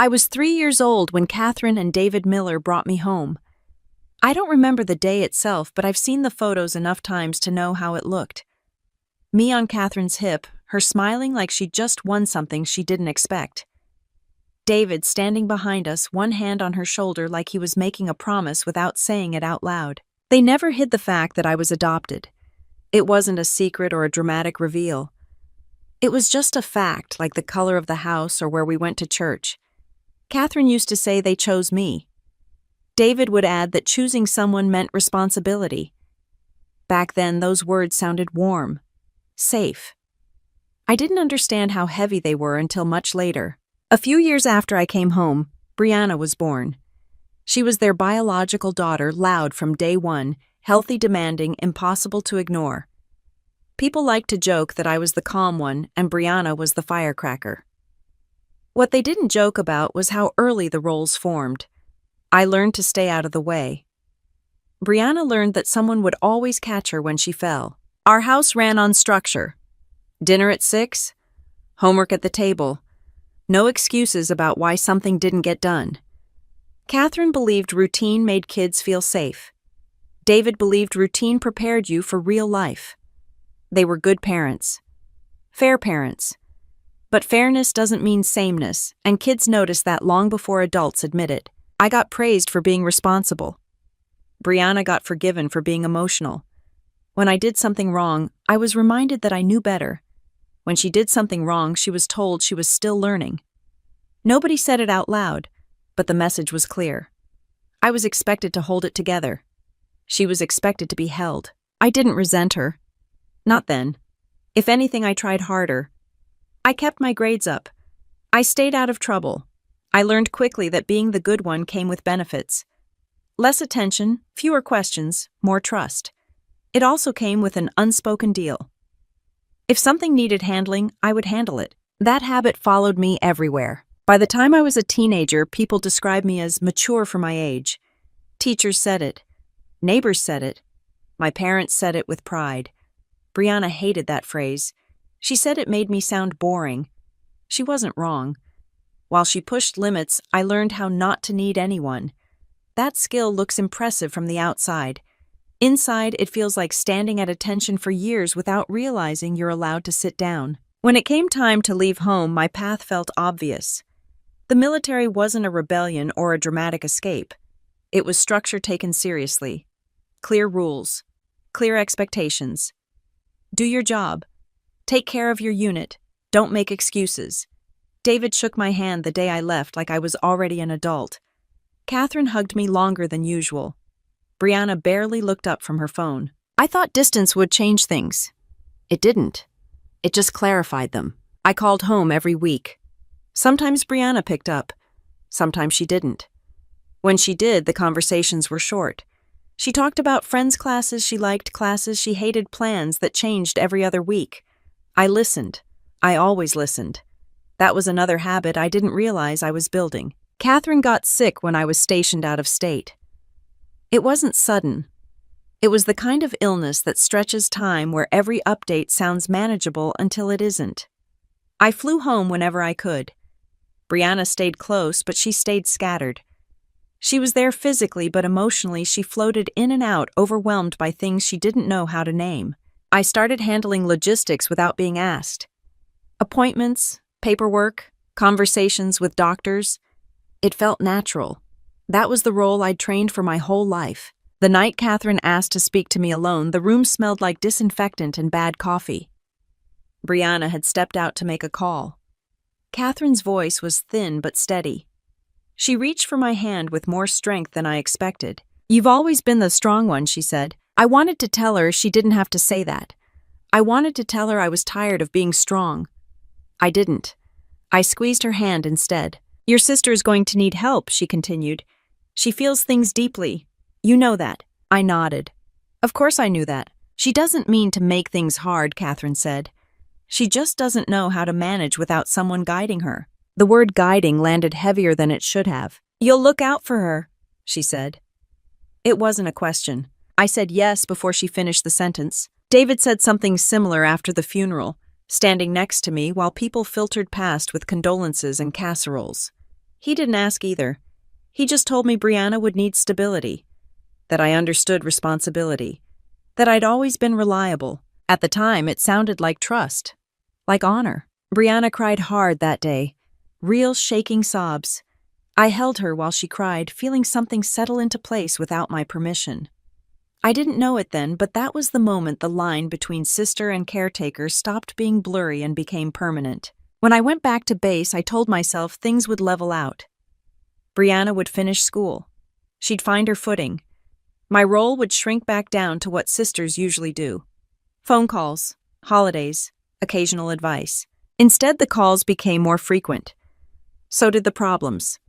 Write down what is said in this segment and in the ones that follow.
I was 3 years old when Catherine and David Miller brought me home. I don't remember the day itself, but I've seen the photos enough times to know how it looked. Me on Catherine's hip, her smiling like she'd just won something she didn't expect. David standing behind us, one hand on her shoulder like he was making a promise without saying it out loud. They never hid the fact that I was adopted. It wasn't a secret or a dramatic reveal. It was just a fact, like the color of the house or where we went to church. Catherine used to say they chose me. David would add that choosing someone meant responsibility. Back then, those words sounded warm, safe. I didn't understand how heavy they were until much later. A few years after I came home, Brianna was born. She was their biological daughter, loud from day one, healthy, demanding, impossible to ignore. People liked to joke that I was the calm one and Brianna was the firecracker. What they didn't joke about was how early the roles formed. I learned to stay out of the way. Brianna learned that someone would always catch her when she fell. Our house ran on structure. Dinner at 6, homework at the table. No excuses about why something didn't get done. Catherine believed routine made kids feel safe. David believed routine prepared you for real life. They were good parents. Fair parents. But fairness doesn't mean sameness, and kids noticed that long before adults admit it. I got praised for being responsible. Brianna got forgiven for being emotional. When I did something wrong, I was reminded that I knew better. When she did something wrong, she was told she was still learning. Nobody said it out loud, but the message was clear. I was expected to hold it together. She was expected to be held. I didn't resent her. Not then. If anything, I tried harder. I kept my grades up. I stayed out of trouble. I learned quickly that being the good one came with benefits. Less attention, fewer questions, more trust. It also came with an unspoken deal. If something needed handling, I would handle it. That habit followed me everywhere. By the time I was a teenager, people described me as mature for my age. Teachers said it. Neighbors said it. My parents said it with pride. Brianna hated that phrase. She said it made me sound boring. She wasn't wrong. While she pushed limits, I learned how not to need anyone. That skill looks impressive from the outside. Inside, it feels like standing at attention for years without realizing you're allowed to sit down. When it came time to leave home, my path felt obvious. The military wasn't a rebellion or a dramatic escape. It was structure taken seriously. Clear rules. Clear expectations. Do your job. Take care of your unit. Don't make excuses. David shook my hand the day I left like I was already an adult. Catherine hugged me longer than usual. Brianna barely looked up from her phone. I thought distance would change things. It didn't. It just clarified them. I called home every week. Sometimes Brianna picked up. Sometimes she didn't. When she did, the conversations were short. She talked about friends' classes she liked, classes she hated, plans that changed every other week. I listened. I always listened. That was another habit I didn't realize I was building. Catherine got sick when I was stationed out of state. It wasn't sudden. It was the kind of illness that stretches time where every update sounds manageable until it isn't. I flew home whenever I could. Brianna stayed close, but she stayed scattered. She was there physically, but emotionally she floated in and out, overwhelmed by things she didn't know how to name. I started handling logistics without being asked. Appointments, paperwork, conversations with doctors. It felt natural. That was the role I'd trained for my whole life. The night Catherine asked to speak to me alone, the room smelled like disinfectant and bad coffee. Brianna had stepped out to make a call. Catherine's voice was thin but steady. She reached for my hand with more strength than I expected. "You've always been the strong one," she said. I wanted to tell her she didn't have to say that. I wanted to tell her I was tired of being strong. I didn't. I squeezed her hand instead. "Your sister is going to need help," she continued. "She feels things deeply. You know that." I nodded. Of course I knew that. "She doesn't mean to make things hard," Catherine said. "She just doesn't know how to manage without someone guiding her." The word guiding landed heavier than it should have. "You'll look out for her," she said. It wasn't a question. I said yes before she finished the sentence. David said something similar after the funeral, standing next to me while people filtered past with condolences and casseroles. He didn't ask either. He just told me Brianna would need stability, that I understood responsibility, that I'd always been reliable. At the time, it sounded like trust, like honor. Brianna cried hard that day, real shaking sobs. I held her while she cried, feeling something settle into place without my permission. I didn't know it then, but that was the moment the line between sister and caretaker stopped being blurry and became permanent. When I went back to base, I told myself things would level out. Brianna would finish school. She'd find her footing. My role would shrink back down to what sisters usually do. Phone calls, holidays, occasional advice. Instead, the calls became more frequent. So did the problems.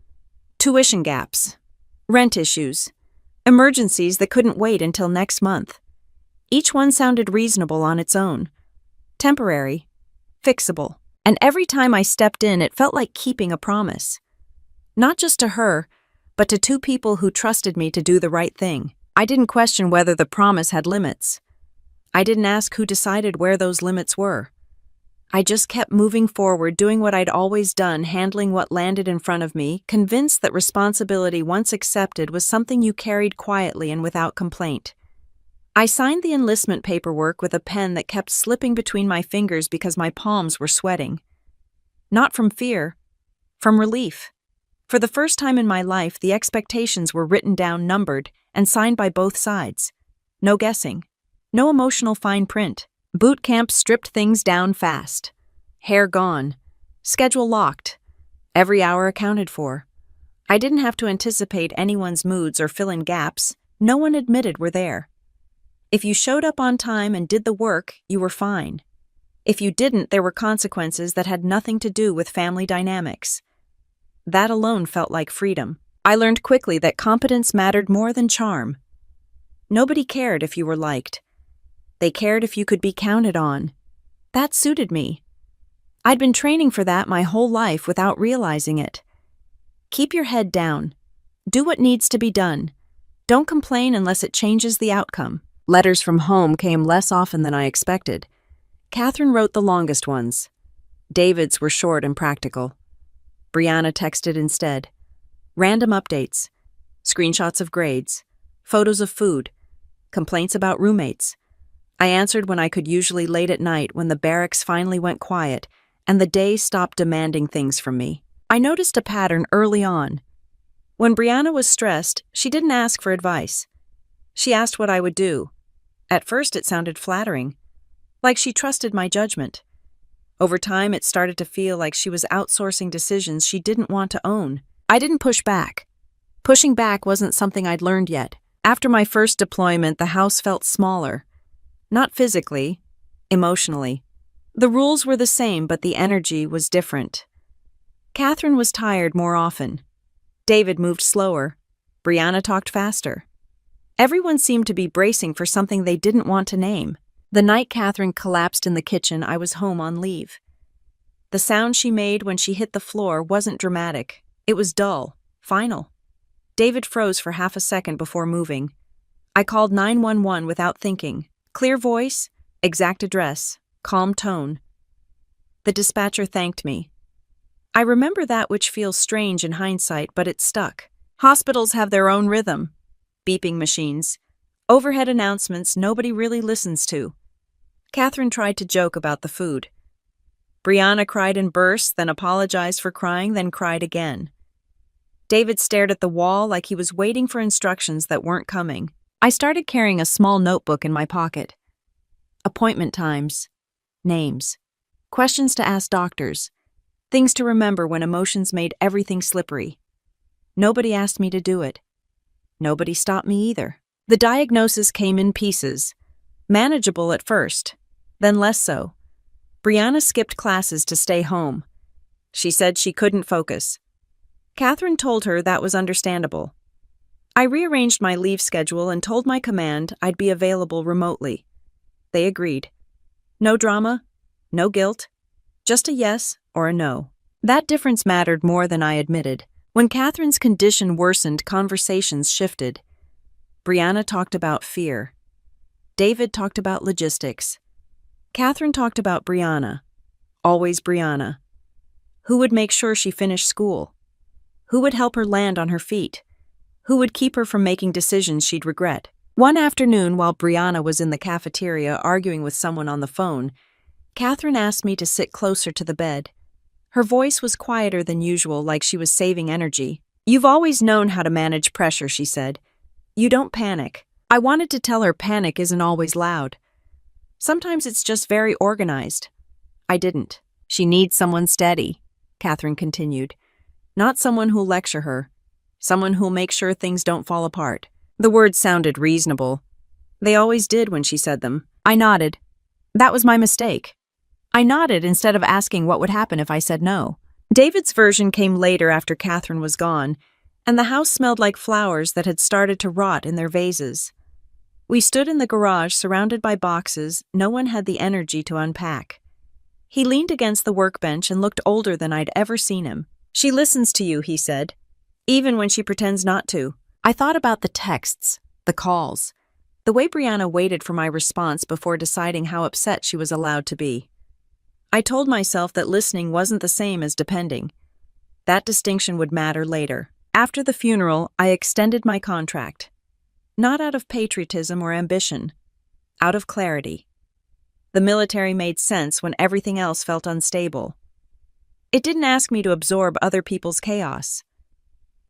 Tuition gaps, rent issues, emergencies that couldn't wait until next month. Each one sounded reasonable on its own, temporary, fixable. And every time I stepped in, it felt like keeping a promise. Not just to her, but to two people who trusted me to do the right thing. I didn't question whether the promise had limits. I didn't ask who decided where those limits were. I just kept moving forward, doing what I'd always done, handling what landed in front of me, convinced that responsibility once accepted was something you carried quietly and without complaint. I signed the enlistment paperwork with a pen that kept slipping between my fingers because my palms were sweating. Not from fear, from relief. For the first time in my life, the expectations were written down, numbered, and signed by both sides. No guessing. No emotional fine print. Boot camp stripped things down fast. Hair gone. Schedule locked. Every hour accounted for. I didn't have to anticipate anyone's moods or fill in gaps. No one admitted were there. If you showed up on time and did the work, you were fine. If you didn't, there were consequences that had nothing to do with family dynamics. That alone felt like freedom. I learned quickly that competence mattered more than charm. Nobody cared if you were liked. They cared if you could be counted on. That suited me. I'd been training for that my whole life without realizing it. Keep your head down. Do what needs to be done. Don't complain unless it changes the outcome. Letters from home came less often than I expected. Catherine wrote the longest ones. David's were short and practical. Brianna texted instead. Random updates. Screenshots of grades. Photos of food. Complaints about roommates. I answered when I could, usually late at night when the barracks finally went quiet and the day stopped demanding things from me. I noticed a pattern early on. When Brianna was stressed, she didn't ask for advice. She asked what I would do. At first it sounded flattering, like she trusted my judgment. Over time it started to feel like she was outsourcing decisions she didn't want to own. I didn't push back. Pushing back wasn't something I'd learned yet. After my first deployment, the house felt smaller. Not physically, emotionally. The rules were the same, but the energy was different. Catherine was tired more often. David moved slower. Brianna talked faster. Everyone seemed to be bracing for something they didn't want to name. The night Catherine collapsed in the kitchen, I was home on leave. The sound she made when she hit the floor wasn't dramatic. It was dull, final. David froze for half a second before moving. I called 911 without thinking. Clear voice, exact address, calm tone. The dispatcher thanked me. I remember that, which feels strange in hindsight, but it stuck. Hospitals have their own rhythm. Beeping machines. Overhead announcements nobody really listens to. Catherine tried to joke about the food. Brianna cried in bursts, then apologized for crying, then cried again. David stared at the wall like he was waiting for instructions that weren't coming. I started carrying a small notebook in my pocket. Appointment times, names, questions to ask doctors, things to remember when emotions made everything slippery. Nobody asked me to do it. Nobody stopped me either. The diagnosis came in pieces, manageable at first, then less so. Brianna skipped classes to stay home. She said she couldn't focus. Catherine told her that was understandable. I rearranged my leave schedule and told my command I'd be available remotely. They agreed. No drama, no guilt, just a yes or a no. That difference mattered more than I admitted. When Catherine's condition worsened, conversations shifted. Brianna talked about fear. David talked about logistics. Catherine talked about Brianna. Always Brianna. Who would make sure she finished school? Who would help her land on her feet? Who would keep her from making decisions she'd regret? One afternoon, while Brianna was in the cafeteria arguing with someone on the phone, Catherine asked me to sit closer to the bed. Her voice was quieter than usual, like she was saving energy. "You've always known how to manage pressure," she said. "You don't panic." I wanted to tell her panic isn't always loud. Sometimes it's just very organized. I didn't. "She needs someone steady," Catherine continued. "Not someone who'll lecture her. Someone who'll make sure things don't fall apart." The words sounded reasonable. They always did when she said them. I nodded. That was my mistake. I nodded instead of asking what would happen if I said no. David's version came later after Catherine was gone, and the house smelled like flowers that had started to rot in their vases. We stood in the garage surrounded by boxes no one had the energy to unpack. He leaned against the workbench and looked older than I'd ever seen him. "She listens to you," he said, "even when she pretends not to." I thought about the texts, the calls, the way Brianna waited for my response before deciding how upset she was allowed to be. I told myself that listening wasn't the same as depending. That distinction would matter later. After the funeral, I extended my contract. Not out of patriotism or ambition, out of clarity. The military made sense when everything else felt unstable. It didn't ask me to absorb other people's chaos.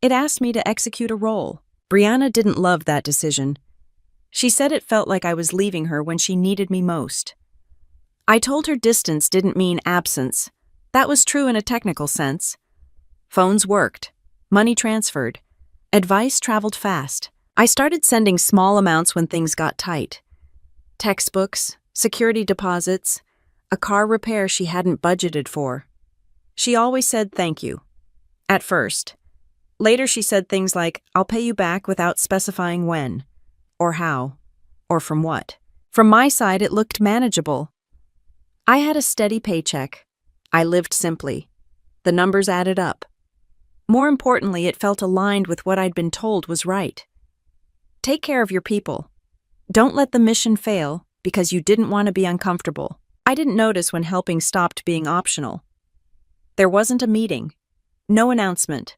It asked me to execute a role. Brianna didn't love that decision. She said it felt like I was leaving her when she needed me most. I told her distance didn't mean absence. That was true in a technical sense. Phones worked. Money transferred. Advice traveled fast. I started sending small amounts when things got tight. Textbooks, security deposits, a car repair she hadn't budgeted for. She always said thank you. At first. Later she said things like, "I'll pay you back," without specifying when, or how, or from what. From my side, it looked manageable. I had a steady paycheck. I lived simply. The numbers added up. More importantly, it felt aligned with what I'd been told was right. Take care of your people. Don't let the mission fail because you didn't want to be uncomfortable. I didn't notice when helping stopped being optional. There wasn't a meeting. No announcement.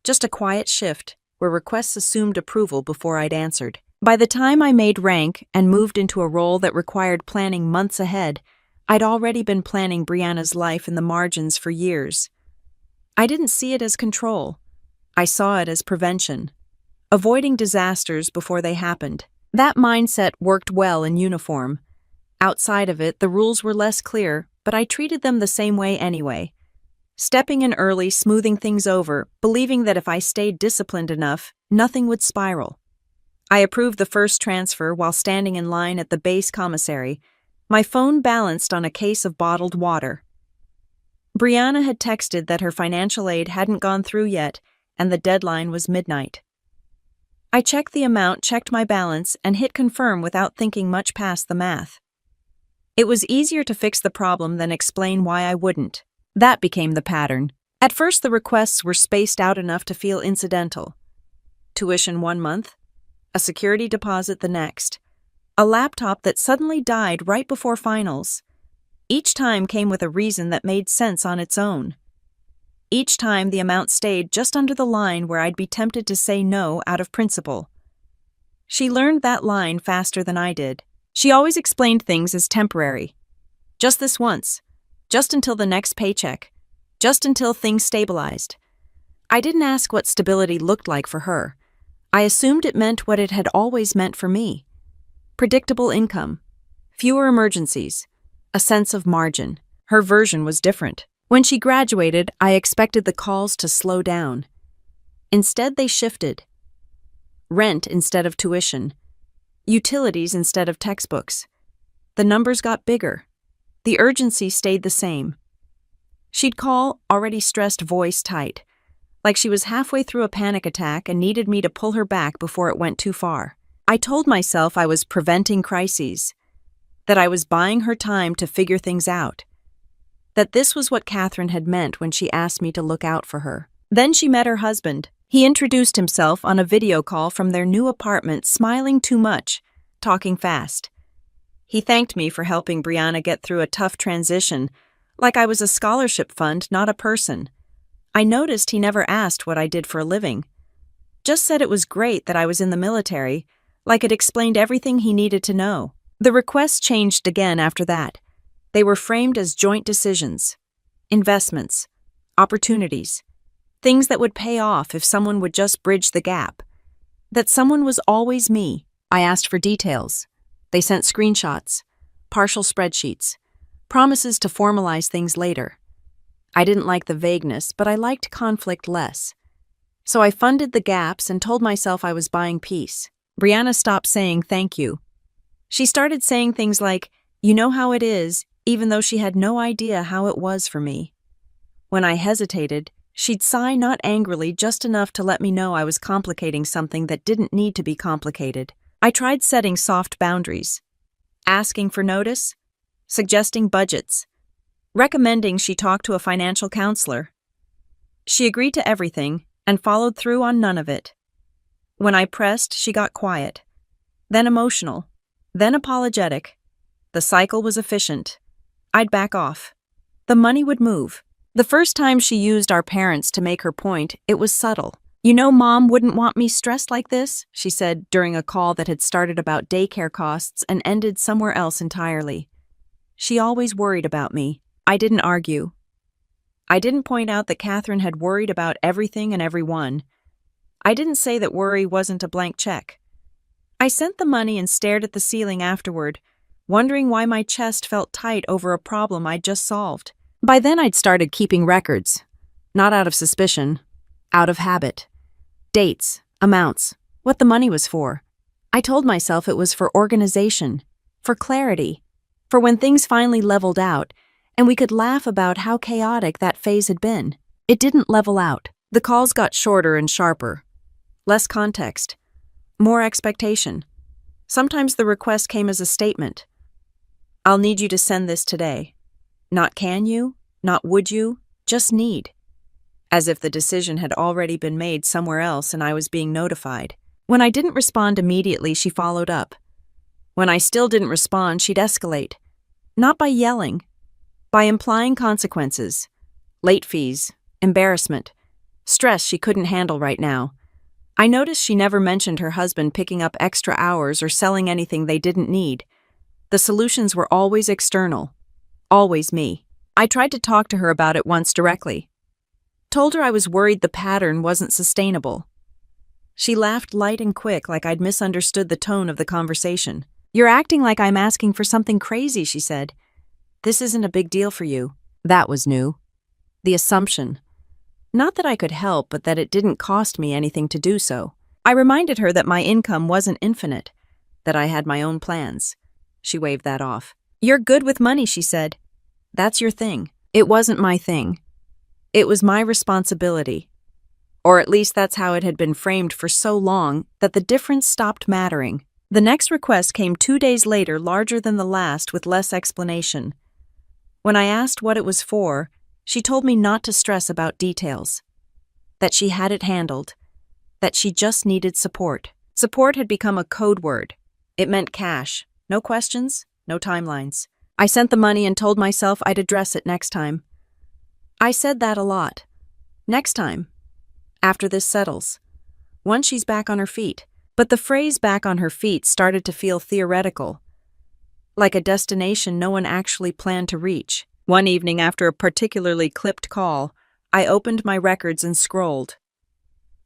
Just a quiet shift where requests assumed approval before I'd answered. By the time I made rank and moved into a role that required planning months ahead, I'd already been planning Brianna's life in the margins for years. I didn't see it as control. I saw it as prevention, avoiding disasters before they happened. That mindset worked well in uniform. Outside of it, the rules were less clear, but I treated them the same way anyway. Stepping in early, smoothing things over, believing that if I stayed disciplined enough, nothing would spiral. I approved the first transfer while standing in line at the base commissary, my phone balanced on a case of bottled water. Brianna had texted that her financial aid hadn't gone through yet, and the deadline was midnight. I checked the amount, checked my balance, and hit confirm without thinking much past the math. It was easier to fix the problem than explain why I wouldn't. That became the pattern. At first, the requests were spaced out enough to feel incidental. Tuition 1 month, a security deposit the next, a laptop that suddenly died right before finals. Each time came with a reason that made sense on its own. Each time the amount stayed just under the line where I'd be tempted to say no out of principle. She learned that line faster than I did. She always explained things as temporary. Just this once. Just until the next paycheck. Just until things stabilized. I didn't ask what stability looked like for her. I assumed it meant what it had always meant for me. Predictable income. Fewer emergencies. A sense of margin. Her version was different. When she graduated, I expected the calls to slow down. Instead, they shifted. Rent instead of tuition. Utilities instead of textbooks. The numbers got bigger. The urgency stayed the same. She'd call, already stressed, voice tight, like she was halfway through a panic attack and needed me to pull her back before it went too far. I told myself I was preventing crises, that I was buying her time to figure things out, that this was what Catherine had meant when she asked me to look out for her. Then she met her husband. He introduced himself on a video call from their new apartment, smiling too much, talking fast. He thanked me for helping Brianna get through a tough transition, like I was a scholarship fund, not a person. I noticed he never asked what I did for a living. Just said it was great that I was in the military, like it explained everything he needed to know. The requests changed again after that. They were framed as joint decisions, investments, opportunities, things that would pay off if someone would just bridge the gap. That someone was always me. I asked for details. They sent screenshots, partial spreadsheets, promises to formalize things later. I didn't like the vagueness, but I liked conflict less. So I funded the gaps and told myself I was buying peace. Brianna stopped saying thank you. She started saying things like, "You know how it is," even though she had no idea how it was for me. When I hesitated, she'd sigh not angrily, just enough to let me know I was complicating something that didn't need to be complicated. I tried setting soft boundaries, asking for notice, suggesting budgets, recommending she talk to a financial counselor. She agreed to everything and followed through on none of it. When I pressed, she got quiet, then emotional, then apologetic. The cycle was efficient. I'd back off. The money would move. The first time she used our parents to make her point, it was subtle. "You know, Mom wouldn't want me stressed like this," she said during a call that had started about daycare costs and ended somewhere else entirely. She always worried about me. I didn't argue. I didn't point out that Catherine had worried about everything and everyone. I didn't say that worry wasn't a blank check. I sent the money and stared at the ceiling afterward, wondering why my chest felt tight over a problem I'd just solved. By then I'd started keeping records, not out of suspicion, out of habit. Dates, amounts, what the money was for. I told myself it was for organization, for clarity, for when things finally leveled out, and we could laugh about how chaotic that phase had been. It didn't level out. The calls got shorter and sharper. Less context. More expectation. Sometimes the request came as a statement. "I'll need you to send this today." Not "can you?" Not "would you?" Just "need." As if the decision had already been made somewhere else and I was being notified. When I didn't respond immediately, she followed up. When I still didn't respond, she'd escalate. Not by yelling, by implying consequences. Late fees, embarrassment, stress she couldn't handle right now. I noticed she never mentioned her husband picking up extra hours or selling anything they didn't need. The solutions were always external. Always me. I tried to talk to her about it once directly. Told her I was worried the pattern wasn't sustainable. She laughed light and quick, like I'd misunderstood the tone of the conversation. "You're acting like I'm asking for something crazy," she said. "This isn't a big deal for you." That was new. The assumption. Not that I could help, but that it didn't cost me anything to do so. I reminded her that my income wasn't infinite, that I had my own plans. She waved that off. "You're good with money," she said. "That's your thing." It wasn't my thing. It was my responsibility. Or at least that's how it had been framed for so long that the difference stopped mattering. The next request came 2 days later, larger than the last, with less explanation. When I asked what it was for, she told me not to stress about details. That she had it handled. That she just needed support. Support had become a code word. It meant cash. No questions, no timelines. I sent the money and told myself I'd address it next time. I said that a lot. Next time. After this settles. Once she's back on her feet. But the phrase "back on her feet" started to feel theoretical. Like a destination no one actually planned to reach. One evening after a particularly clipped call, I opened my records and scrolled.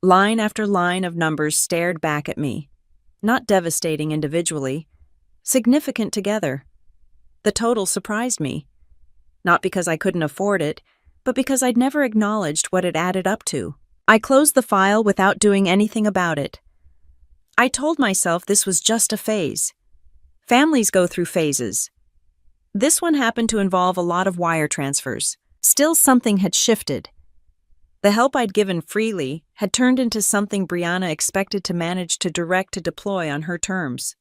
Line after line of numbers stared back at me. Not devastating individually. Significant together. The total surprised me. Not because I couldn't afford it, but because I'd never acknowledged what it added up to. I closed the file without doing anything about it. I told myself this was just a phase. Families go through phases. This one happened to involve a lot of wire transfers. Still, something had shifted. The help I'd given freely had turned into something Brianna expected to manage to direct to deploy on her terms.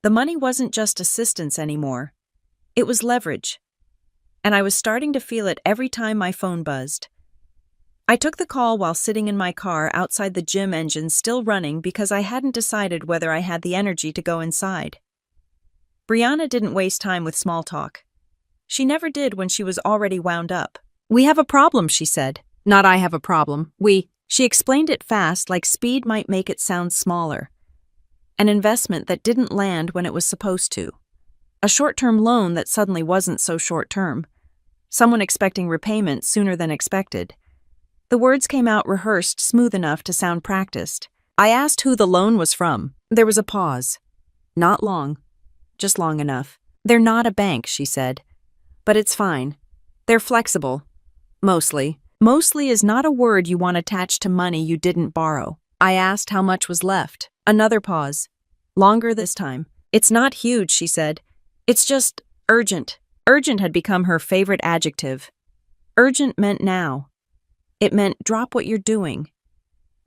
The money wasn't just assistance anymore. It was leverage. And I was starting to feel it every time my phone buzzed. I took the call while sitting in my car outside the gym engine still running because I hadn't decided whether I had the energy to go inside. Brianna didn't waste time with small talk. She never did when she was already wound up. "We have a problem," she said. Not I have a problem. She explained it fast, like speed might make it sound smaller. An investment that didn't land when it was supposed to. A short-term loan that suddenly wasn't so short-term. Someone expecting repayment sooner than expected. The words came out rehearsed, smooth enough to sound practiced. I asked who the loan was from. There was a pause. Not long. Just long enough. They're not a bank, she said. But it's fine. They're flexible. Mostly. Mostly is not a word you want attached to money you didn't borrow. I asked how much was left. Another pause. Longer this time. It's not huge, she said. It's just urgent. Urgent had become her favorite adjective. Urgent meant now. It meant drop what you're doing.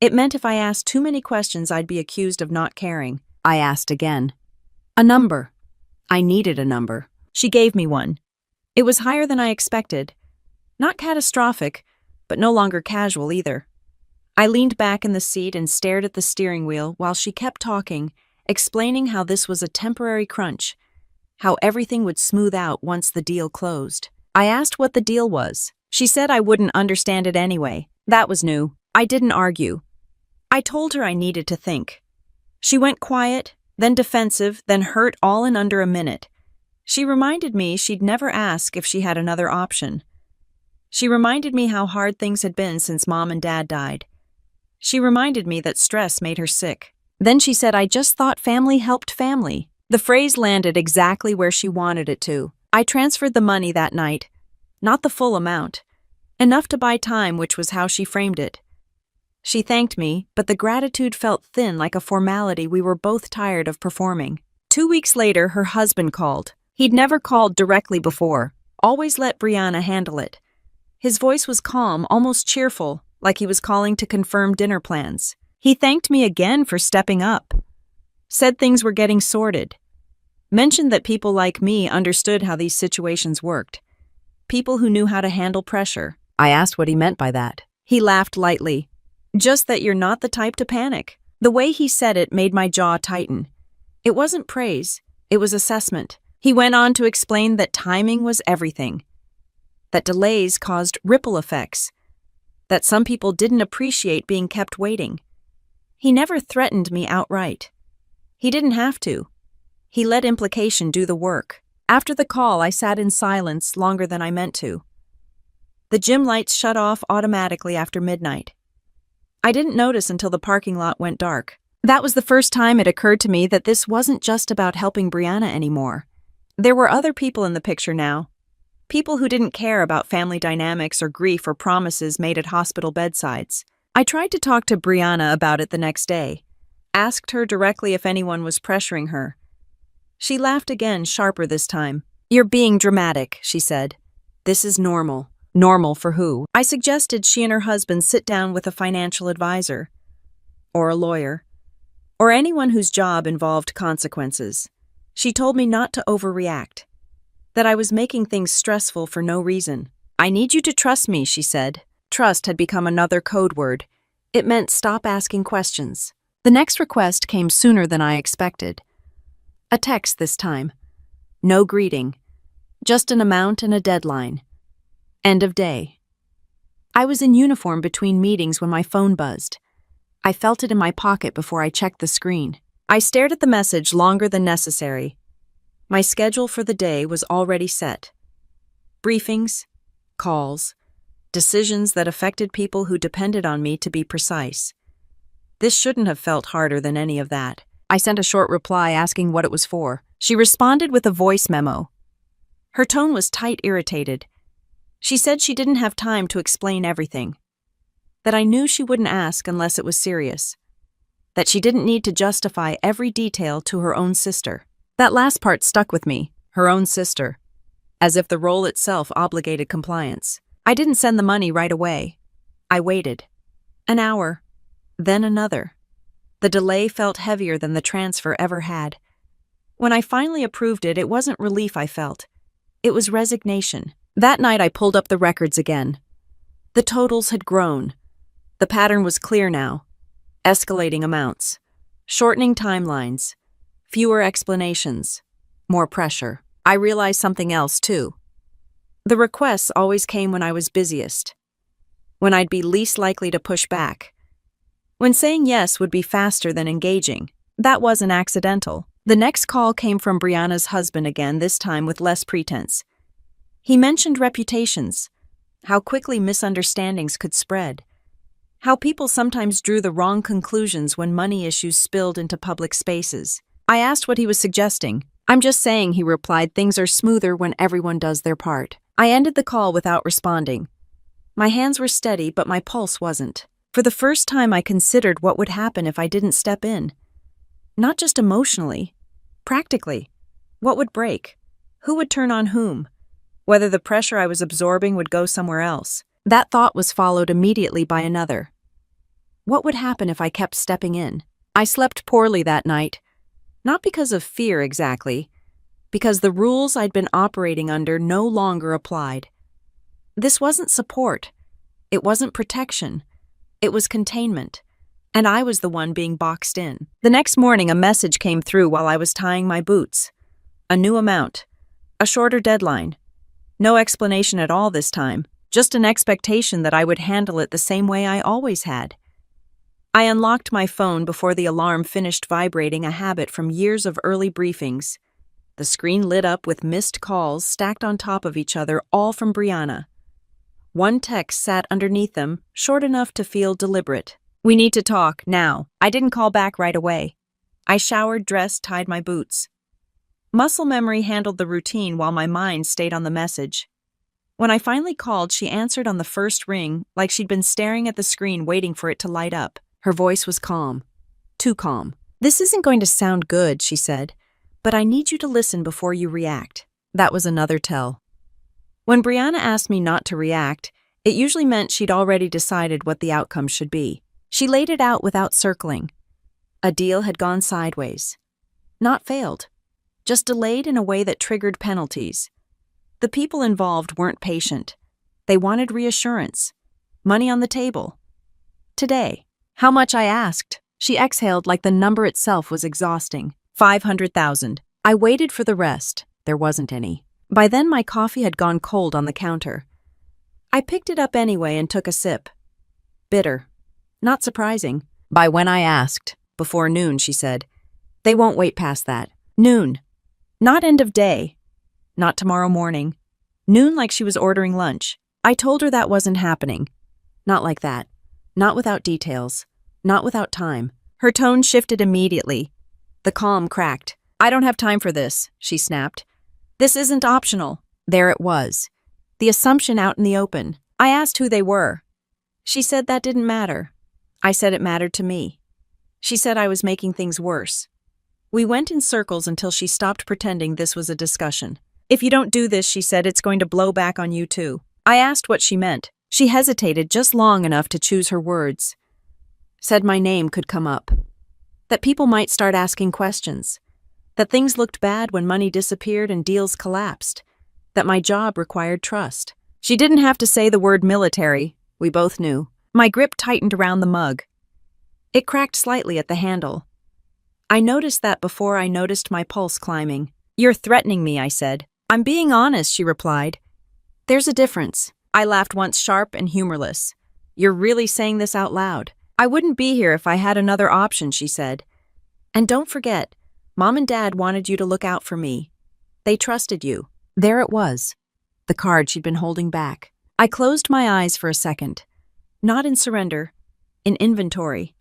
It meant if I asked too many questions, I'd be accused of not caring. I asked again. A number. I needed a number. She gave me one. It was higher than I expected. Not catastrophic, but no longer casual either. I leaned back in the seat and stared at the steering wheel while she kept talking, explaining how this was a temporary crunch, how everything would smooth out once the deal closed. I asked what the deal was. She said I wouldn't understand it anyway. That was new. I didn't argue. I told her I needed to think. She went quiet, then defensive, then hurt all in under a minute. She reminded me she'd never ask if she had another option. She reminded me how hard things had been since Mom and Dad died. She reminded me that stress made her sick. Then she said I just thought family helped family. The phrase landed exactly where she wanted it to. I transferred the money that night. Not the full amount. Enough to buy time, which was how she framed it. She thanked me, but the gratitude felt thin, like a formality we were both tired of performing. 2 weeks later, her husband called. He'd never called directly before. Always let Brianna handle it. His voice was calm, almost cheerful, like he was calling to confirm dinner plans. He thanked me again for stepping up. Said things were getting sorted. Mentioned that people like me understood how these situations worked. People who knew how to handle pressure. I asked what he meant by that. He laughed lightly. Just that you're not the type to panic. The way he said it made my jaw tighten. It wasn't praise. It was assessment. He went on to explain that timing was everything. That delays caused ripple effects. That some people didn't appreciate being kept waiting. He never threatened me outright. He didn't have to. He let implication do the work. After the call, I sat in silence longer than I meant to. The gym lights shut off automatically after midnight. I didn't notice until the parking lot went dark. That was the first time it occurred to me that this wasn't just about helping Brianna anymore. There were other people in the picture now. People who didn't care about family dynamics or grief or promises made at hospital bedsides. I tried to talk to Brianna about it the next day. Asked her directly if anyone was pressuring her. She laughed again, sharper this time. You're being dramatic, she said. This is normal. Normal for who? I suggested she and her husband sit down with a financial advisor. Or a lawyer. Or anyone whose job involved consequences. She told me not to overreact. That I was making things stressful for no reason. I need you to trust me, she said. Trust had become another code word. It meant stop asking questions. The next request came sooner than I expected. A text this time. No greeting. Just an amount and a deadline. End of day. I was in uniform between meetings when my phone buzzed. I felt it in my pocket before I checked the screen. I stared at the message longer than necessary. My schedule for the day was already set. Briefings, calls, decisions that affected people who depended on me to be precise. This shouldn't have felt harder than any of that. I sent a short reply asking what it was for. She responded with a voice memo. Her tone was tight, irritated. She said she didn't have time to explain everything. That I knew she wouldn't ask unless it was serious. That she didn't need to justify every detail to her own sister. That last part stuck with me, her own sister. As if the role itself obligated compliance. I didn't send the money right away. I waited. An hour. Then another. The delay felt heavier than the transfer ever had. When I finally approved it, it wasn't relief I felt. It was resignation. That night I pulled up the records again. The totals had grown. The pattern was clear now. Escalating amounts. Shortening timelines. Fewer explanations. More pressure. I realized something else, too. The requests always came when I was busiest. when I'd be least likely to push back, when saying yes would be faster than engaging. That wasn't accidental. The next call came from Brianna's husband again, this time with less pretense. He mentioned reputations, how quickly misunderstandings could spread, how people sometimes drew the wrong conclusions when money issues spilled into public spaces. I asked what he was suggesting. "I'm just saying," he replied, "things are smoother when everyone does their part." I ended the call without responding. My hands were steady, but my pulse wasn't. For the first time, I considered what would happen if I didn't step in. Not just emotionally, practically. What would break? Who would turn on whom? Whether the pressure I was absorbing would go somewhere else. That thought was followed immediately by another. What would happen if I kept stepping in? I slept poorly that night. Not because of fear exactly, because the rules I'd been operating under no longer applied. This wasn't support. It wasn't protection. It was containment. And I was the one being boxed in. The next morning, a message came through while I was tying my boots. A new amount. A shorter deadline. No explanation at all this time, just an expectation that I would handle it the same way I always had. I unlocked my phone before the alarm finished vibrating, a habit from years of early briefings. The screen lit up with missed calls stacked on top of each other, all from Brianna. One text sat underneath them, short enough to feel deliberate. "We need to talk, now." I didn't call back right away. I showered, dressed, tied my boots. Muscle memory handled the routine while my mind stayed on the message. When I finally called, she answered on the first ring, like she'd been staring at the screen waiting for it to light up. Her voice was calm. Too calm. "This isn't going to sound good," she said, "but I need you to listen before you react." That was another tell. When Brianna asked me not to react, it usually meant she'd already decided what the outcome should be. She laid it out without circling. A deal had gone sideways. Not failed. Just delayed in a way that triggered penalties. The people involved weren't patient. They wanted reassurance. Money on the table. Today. How much, I asked. She exhaled like the number itself was exhausting. 500,000. I waited for the rest. There wasn't any. By then my coffee had gone cold on the counter. I picked it up anyway and took a sip. Bitter. Not surprising. By when I asked. Before noon, she said. They won't wait past that. Noon. Not end of day. Not tomorrow morning. Noon, like she was ordering lunch. I told her that wasn't happening. Not like that. Not without details. Not without time. Her tone shifted immediately. The calm cracked. "I don't have time for this," she snapped. "This isn't optional." There it was. The assumption out in the open. I asked who they were. She said that didn't matter. I said it mattered to me. She said I was making things worse. We went in circles until she stopped pretending this was a discussion. "If you don't do this," she said, "it's going to blow back on you too." I asked what she meant. She hesitated just long enough to choose her words. Said my name could come up. That people might start asking questions. That things looked bad when money disappeared and deals collapsed. That my job required trust. She didn't have to say the word military. We both knew. My grip tightened around the mug. It cracked slightly at the handle. I noticed that before I noticed my pulse climbing. "You're threatening me," I said. "I'm being honest," she replied. "There's a difference." I laughed once, sharp and humorless. "You're really saying this out loud." "I wouldn't be here if I had another option," she said. "And don't forget, Mom and Dad wanted you to look out for me. They trusted you." There it was. The card she'd been holding back. I closed my eyes for a second. Not in surrender. In inventory.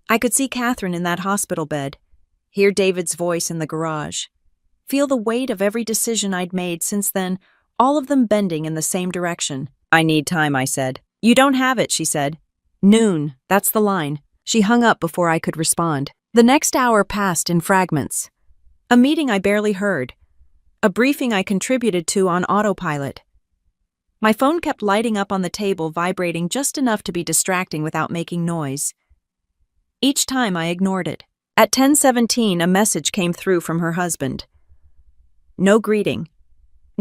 I could see Catherine in that hospital bed. Hear David's voice in the garage. Feel the weight of every decision I'd made since then, all of them bending in the same direction. "I need time," I said. "You don't have it," she said. "Noon, that's the line." She hung up before I could respond. The next hour passed in fragments. A meeting I barely heard. A briefing I contributed to on autopilot. My phone kept lighting up on the table, vibrating just enough to be distracting without making noise. Each time I ignored it. At 10:17, a message came through from her husband. No greeting.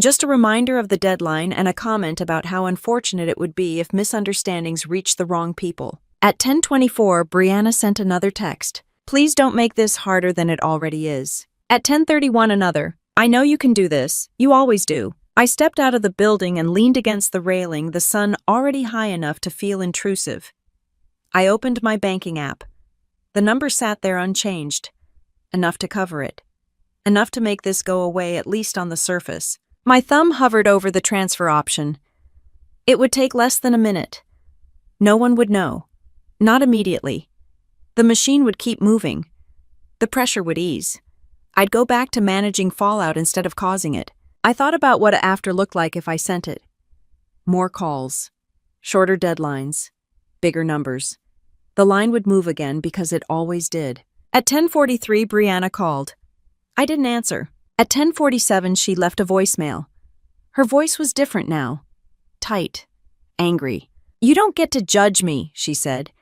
Just a reminder of the deadline and a comment about how unfortunate it would be if misunderstandings reached the wrong people. At 10:24, Brianna sent another text. "Please don't make this harder than it already is." At 10:31, another. "I know you can do this. You always do." I stepped out of the building and leaned against the railing, the sun already high enough to feel intrusive. I opened my banking app. The number sat there unchanged. Enough to cover it. Enough to make this go away, at least on the surface. My thumb hovered over the transfer option. It would take less than a minute. No one would know. Not immediately. The machine would keep moving. The pressure would ease. I'd go back to managing fallout instead of causing it. I thought about what after looked like if I sent it. More calls. Shorter deadlines. Bigger numbers. The line would move again because it always did. At 10:43, Brianna called. I didn't answer. At 10:47, she left a voicemail. Her voice was different now. Tight. Angry. You don't get to judge me, she said.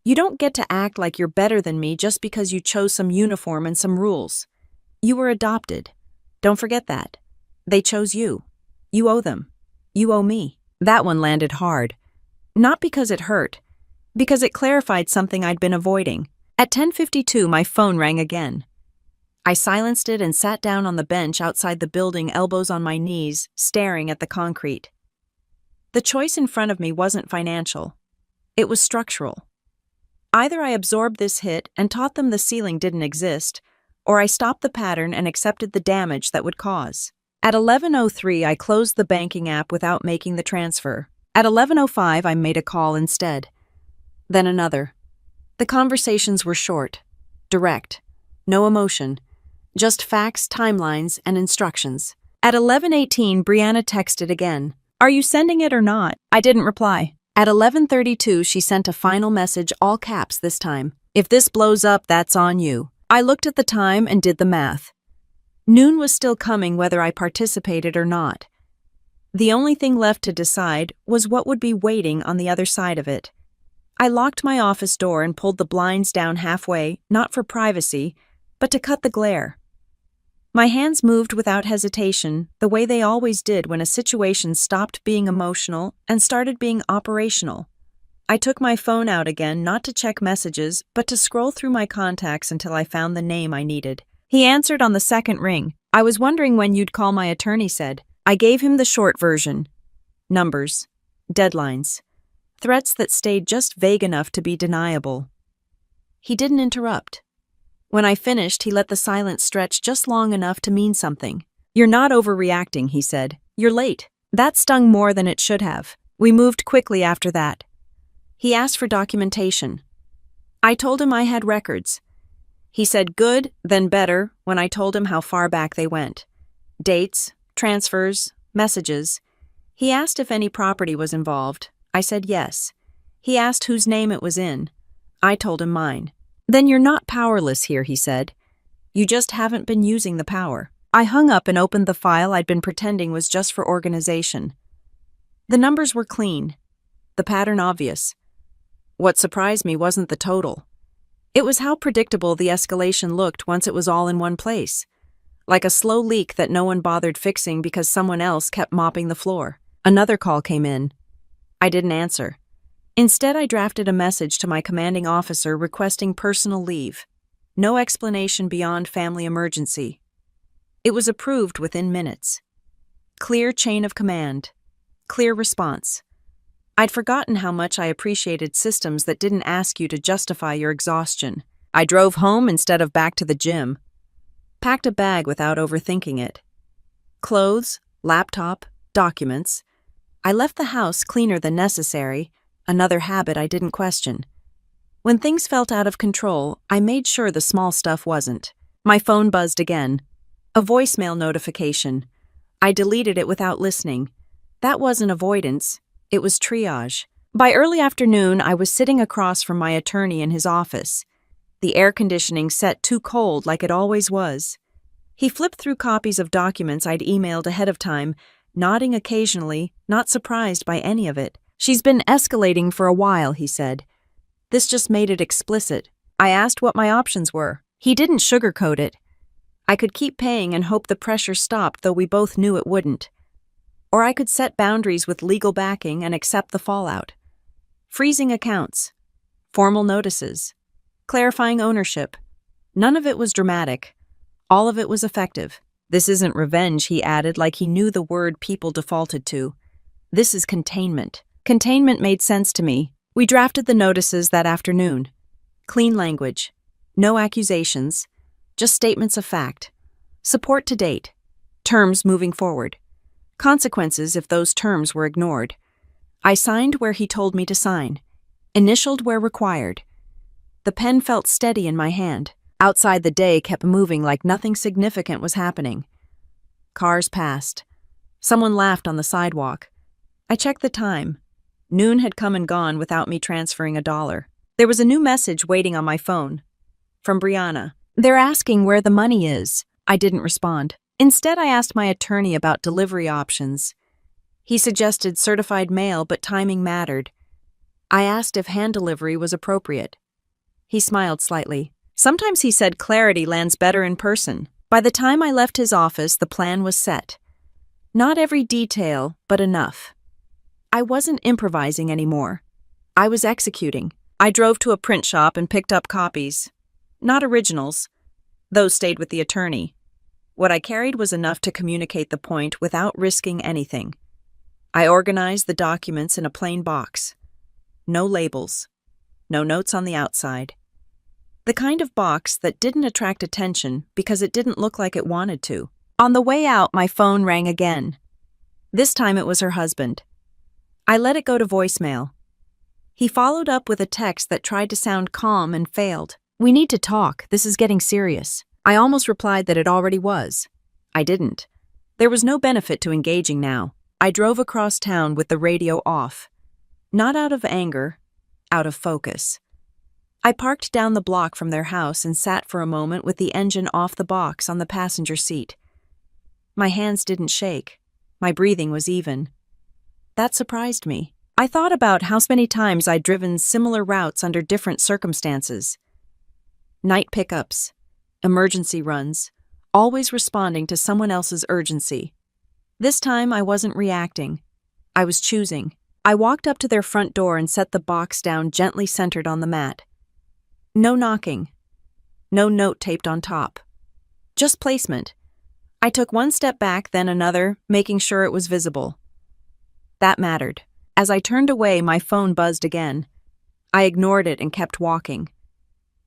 You don't get to act like you're better than me just because you chose some uniform and some rules. You were adopted. Don't forget that. They chose you. You owe them. You owe me. That one landed hard. Not because it hurt. Because it clarified something I'd been avoiding. At 10:52, my phone rang again. I silenced it and sat down on the bench outside the building, elbows on my knees, staring at the concrete. The choice in front of me wasn't financial. It was structural. Either I absorbed this hit and taught them the ceiling didn't exist, or I stopped the pattern and accepted the damage that would cause. At 11:03, I closed the banking app without making the transfer. At 11:05, I made a call instead. Then another. The conversations were short, direct, no emotion, just facts, timelines, and instructions. At 11:18, Brianna texted again. Are you sending it or not? I didn't reply. At 11:32, she sent a final message, all caps this time. If this blows up, that's on you. I looked at the time and did the math. Noon was still coming whether I participated or not. The only thing left to decide was what would be waiting on the other side of it. I locked my office door and pulled the blinds down halfway, not for privacy, but to cut the glare. My hands moved without hesitation, the way they always did when a situation stopped being emotional and started being operational. I took my phone out again, not to check messages, but to scroll through my contacts until I found the name I needed. He answered on the second ring. I was wondering when you'd call, my attorney said. I gave him the short version. Numbers. Deadlines. Threats that stayed just vague enough to be deniable. He didn't interrupt. When I finished, he let the silence stretch just long enough to mean something. You're not overreacting, he said. You're late. That stung more than it should have. We moved quickly after that. He asked for documentation. I told him I had records. He said good, then better, when I told him how far back they went. Dates, transfers, messages. He asked if any property was involved. I said yes. He asked whose name it was in. I told him mine. Then you're not powerless here, he said. You just haven't been using the power. I hung up and opened the file I'd been pretending was just for organization. The numbers were clean. The pattern obvious. What surprised me wasn't the total. It was how predictable the escalation looked once it was all in one place. Like a slow leak that no one bothered fixing because someone else kept mopping the floor. Another call came in. I didn't answer. Instead, I drafted a message to my commanding officer requesting personal leave. No explanation beyond family emergency. It was approved within minutes. Clear chain of command. Clear response. I'd forgotten how much I appreciated systems that didn't ask you to justify your exhaustion. I drove home instead of back to the gym. Packed a bag without overthinking it. Clothes, laptop, documents. I left the house cleaner than necessary. Another habit I didn't question. When things felt out of control, I made sure the small stuff wasn't. My phone buzzed again. A voicemail notification. I deleted it without listening. That wasn't avoidance. It was triage. By early afternoon, I was sitting across from my attorney in his office. The air conditioning set too cold like it always was. He flipped through copies of documents I'd emailed ahead of time, nodding occasionally, not surprised by any of it. She's been escalating for a while, he said. This just made it explicit. I asked what my options were. He didn't sugarcoat it. I could keep paying and hope the pressure stopped, though we both knew it wouldn't. Or I could set boundaries with legal backing and accept the fallout. Freezing accounts. Formal notices. Clarifying ownership. None of it was dramatic. All of it was effective. This isn't revenge, he added, like he knew the word people defaulted to. This is containment. Containment made sense to me. We drafted the notices that afternoon. Clean language. No accusations. Just statements of fact. Support to date. Terms moving forward. Consequences if those terms were ignored. I signed where he told me to sign. Initialed where required. The pen felt steady in my hand. Outside, the day kept moving like nothing significant was happening. Cars passed. Someone laughed on the sidewalk. I checked the time. Noon had come and gone without me transferring $1. There was a new message waiting on my phone. From Brianna. They're asking where the money is. I didn't respond. Instead, I asked my attorney about delivery options. He suggested certified mail, but timing mattered. I asked if hand delivery was appropriate. He smiled slightly. Sometimes, he said, clarity lands better in person. By the time I left his office, the plan was set. Not every detail, but enough. I wasn't improvising anymore. I was executing. I drove to a print shop and picked up copies. Not originals. Those stayed with the attorney. What I carried was enough to communicate the point without risking anything. I organized the documents in a plain box. No labels. No notes on the outside. The kind of box that didn't attract attention because it didn't look like it wanted to. On the way out, my phone rang again. This time it was her husband. I let it go to voicemail. He followed up with a text that tried to sound calm and failed. We need to talk. This is getting serious. I almost replied that it already was. I didn't. There was no benefit to engaging now. I drove across town with the radio off. Not out of anger, out of focus. I parked down the block from their house and sat for a moment with the engine off the box on the passenger seat. My hands didn't shake. My breathing was even. That surprised me. I thought about how many times I'd driven similar routes under different circumstances. Night pickups, emergency runs, always responding to someone else's urgency. This time I wasn't reacting. I was choosing. I walked up to their front door and set the box down gently centered on the mat. No knocking. No note taped on top. Just placement. I took one step back, then another, making sure it was visible. That mattered. As I turned away, my phone buzzed again. I ignored it and kept walking.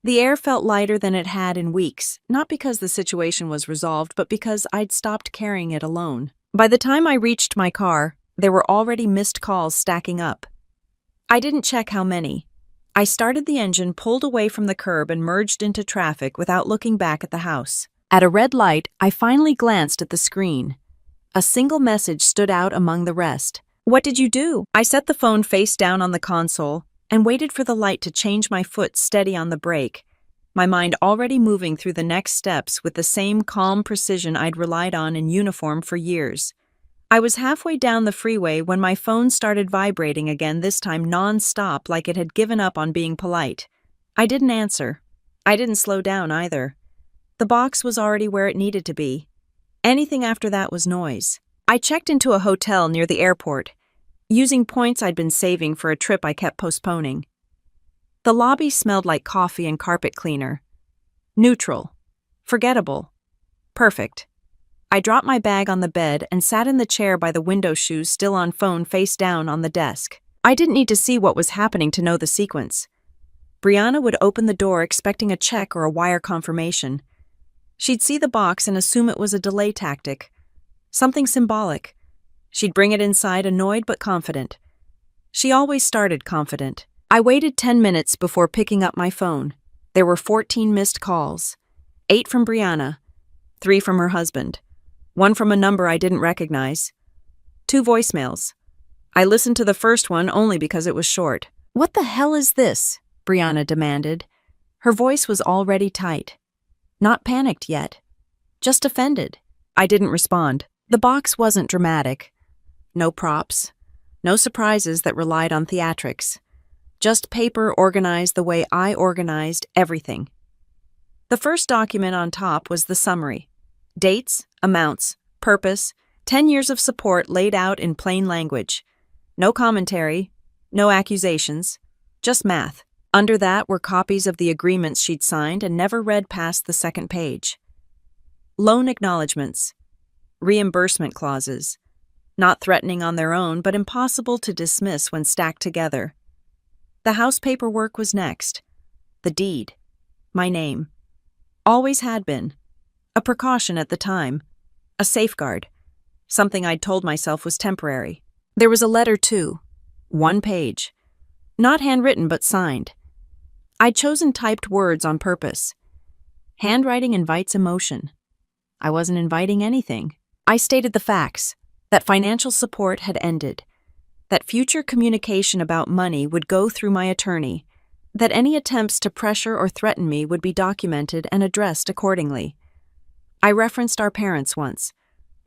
The air felt lighter than it had in weeks, not because the situation was resolved, but because I'd stopped carrying it alone. By the time I reached my car, there were already missed calls stacking up. I didn't check how many. I started the engine, pulled away from the curb, and merged into traffic without looking back at the house. At a red light, I finally glanced at the screen. A single message stood out among the rest. What did you do? I set the phone face down on the console and waited for the light to change my foot steady on the brake, my mind already moving through the next steps with the same calm precision I'd relied on in uniform for years. I was halfway down the freeway when my phone started vibrating again, this time non-stop, like it had given up on being polite. I didn't answer. I didn't slow down either. The box was already where it needed to be. Anything after that was noise. I checked into a hotel near the airport, using points I'd been saving for a trip I kept postponing. The lobby smelled like coffee and carpet cleaner. Neutral. Forgettable. Perfect. I dropped my bag on the bed and sat in the chair by the window shoes, still on phone face down on the desk. I didn't need to see what was happening to know the sequence. Brianna would open the door expecting a check or a wire confirmation. She'd see the box and assume it was a delay tactic. Something symbolic. She'd bring it inside annoyed but confident. She always started confident. I waited 10 minutes before picking up my phone. There were 14 missed calls. 8 from Brianna. 3 from her husband. 1 from a number I didn't recognize. 2 voicemails. I listened to the first one only because it was short. "What the hell is this?" Brianna demanded. Her voice was already tight. Not panicked yet. Just offended. I didn't respond. The box wasn't dramatic. No props. No surprises that relied on theatrics. Just paper organized the way I organized everything. The first document on top was the summary. Dates, amounts, purpose, 10 years of support laid out in plain language. No commentary, no accusations, just math. Under that were copies of the agreements she'd signed and never read past the second page. Loan acknowledgments, reimbursement clauses, not threatening on their own but impossible to dismiss when stacked together. The house paperwork was next. The deed. My name. Always had been. A precaution at the time. A safeguard. Something I'd told myself was temporary. There was a letter, too. 1 page. Not handwritten but signed. I'd chosen typed words on purpose. Handwriting invites emotion. I wasn't inviting anything. I stated the facts, that financial support had ended, that future communication about money would go through my attorney, that any attempts to pressure or threaten me would be documented and addressed accordingly. I referenced our parents once,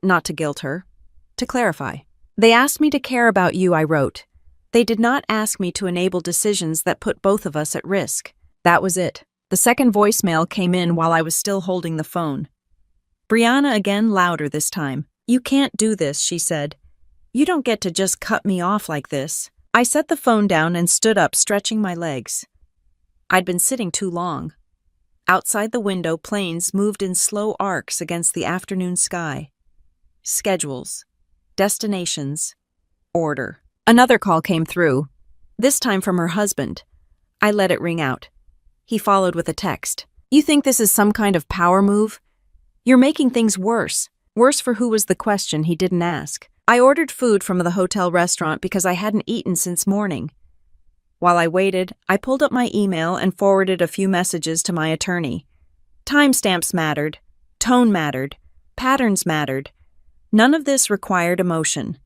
not to guilt her, to clarify. They asked me to care about you, I wrote. They did not ask me to enable decisions that put both of us at risk. That was it. The second voicemail came in while I was still holding the phone. Brianna again, louder this time. You can't do this, she said. You don't get to just cut me off like this. I set the phone down and stood up, stretching my legs. I'd been sitting too long. Outside the window, planes moved in slow arcs against the afternoon sky. Schedules. Destinations. Order. Another call came through, this time from her husband. I let it ring out. He followed with a text. You think this is some kind of power move? You're making things worse. Worse for who was the question he didn't ask. I ordered food from the hotel restaurant because I hadn't eaten since morning. While I waited, I pulled up my email and forwarded a few messages to my attorney. Timestamps mattered. Tone mattered. Patterns mattered. None of this required emotion.